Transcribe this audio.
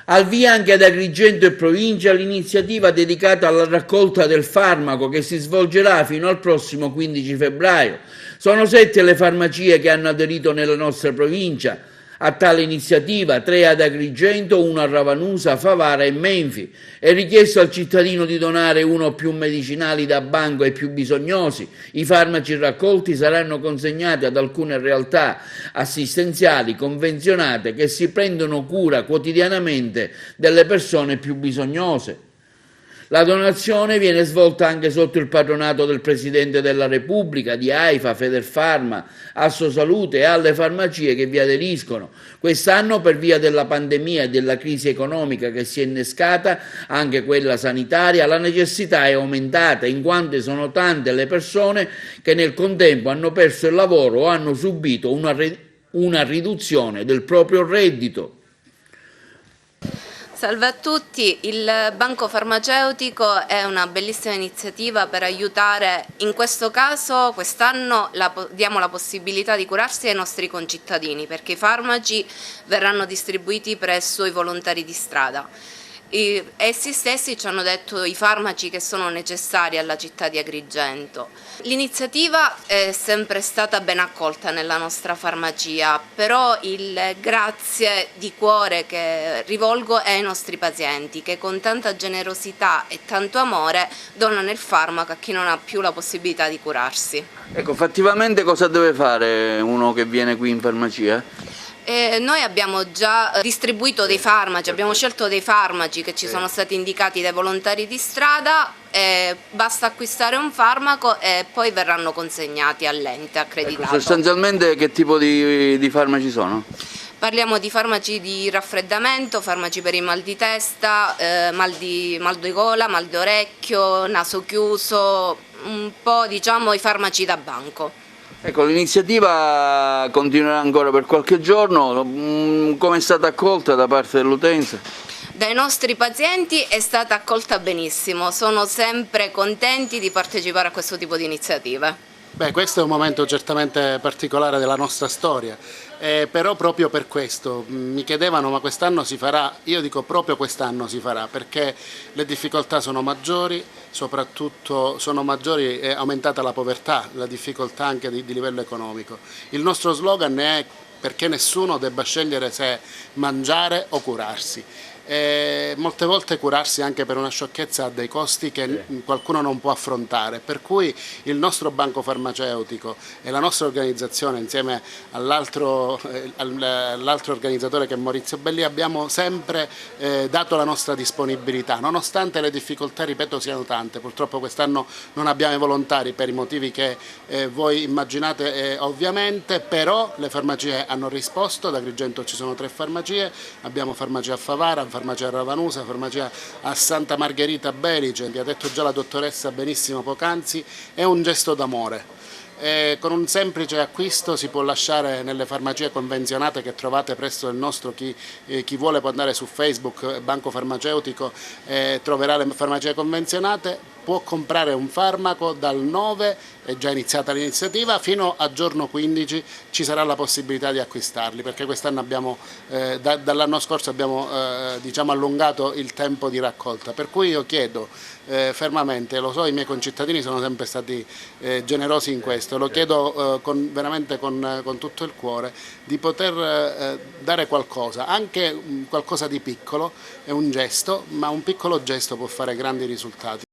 Al via anche ad Agrigento e provincia l'iniziativa dedicata alla raccolta del farmaco che si svolgerà fino al prossimo 15 febbraio. Sono 7 le farmacie che hanno aderito nella nostra provincia a tale iniziativa, 3 ad Agrigento, 1 a Ravanusa, Favara e Menfi. È richiesto al cittadino di donare uno o più medicinali da banco ai più bisognosi. I farmaci raccolti saranno consegnati ad alcune realtà assistenziali convenzionate che si prendono cura quotidianamente delle persone più bisognose. La donazione viene svolta anche sotto il patronato del Presidente della Repubblica, di AIFA, Federfarma, Assosalute e alle farmacie che vi aderiscono. Quest'anno, per via della pandemia e della crisi economica che si è innescata, anche quella sanitaria, la necessità è aumentata, in quanto sono tante le persone che nel contempo hanno perso il lavoro o hanno subito una riduzione del proprio reddito. Salve a tutti, il Banco Farmaceutico è una bellissima iniziativa per aiutare, in questo caso quest'anno diamo la possibilità di curarsi ai nostri concittadini perché i farmaci verranno distribuiti presso i volontari di strada. Essi stessi ci hanno detto i farmaci che sono necessari alla città di Agrigento. L'iniziativa è sempre stata ben accolta nella nostra farmacia, però il grazie di cuore che rivolgo è ai nostri pazienti che con tanta generosità e tanto amore donano il farmaco a chi non ha più la possibilità di curarsi. Ecco, fattivamente cosa deve fare uno che viene qui in farmacia? Noi abbiamo già distribuito dei farmaci, abbiamo scelto dei farmaci che ci sono stati indicati dai volontari di strada, basta acquistare un farmaco e poi verranno consegnati all'ente accreditato. Ecco, sostanzialmente che tipo di farmaci sono? Parliamo di farmaci di raffreddamento, farmaci per il mal di testa, mal di gola, mal d'orecchio, naso chiuso, un po' diciamo i farmaci da banco. Ecco, l'iniziativa continuerà ancora per qualche giorno, come è stata accolta da parte dell'utenza? Dai nostri pazienti è stata accolta benissimo, sono sempre contenti di partecipare a questo tipo di iniziative. Beh, questo è un momento certamente particolare della nostra storia, però proprio per questo mi chiedevano ma quest'anno si farà? Io dico proprio quest'anno si farà perché le difficoltà sono maggiori, soprattutto sono maggiori, è aumentata la povertà, la difficoltà anche di livello economico. Il nostro slogan è perché nessuno debba scegliere se mangiare o curarsi. Molte volte curarsi anche per una sciocchezza ha dei costi che qualcuno non può affrontare, per cui il nostro banco farmaceutico e la nostra organizzazione insieme all'altro organizzatore che è Maurizio Belli abbiamo sempre dato la nostra disponibilità, nonostante le difficoltà, ripeto, siano tante. Purtroppo quest'anno non abbiamo i volontari per i motivi che voi immaginate ovviamente, però le farmacie hanno risposto. Ad Agrigento ci sono 3 farmacie, abbiamo farmacia a Favara, farmacia a Ravanusa, farmacia a Santa Margherita Belice, vi ha detto già la dottoressa benissimo poc'anzi, è un gesto d'amore. Con un semplice acquisto si può lasciare nelle farmacie convenzionate che trovate presso il nostro, chi vuole può andare su Facebook, Banco Farmaceutico, troverà le farmacie convenzionate, può comprare un farmaco dal 9, è già iniziata l'iniziativa, fino a giorno 15 ci sarà la possibilità di acquistarli, perché quest'anno abbiamo, dall'anno scorso abbiamo diciamo, allungato il tempo di raccolta, per cui io chiedo fermamente, lo so i miei concittadini sono sempre stati generosi in questo, lo chiedo veramente con tutto il cuore, di poter dare qualcosa, anche qualcosa di piccolo, è un gesto, ma un piccolo gesto può fare grandi risultati.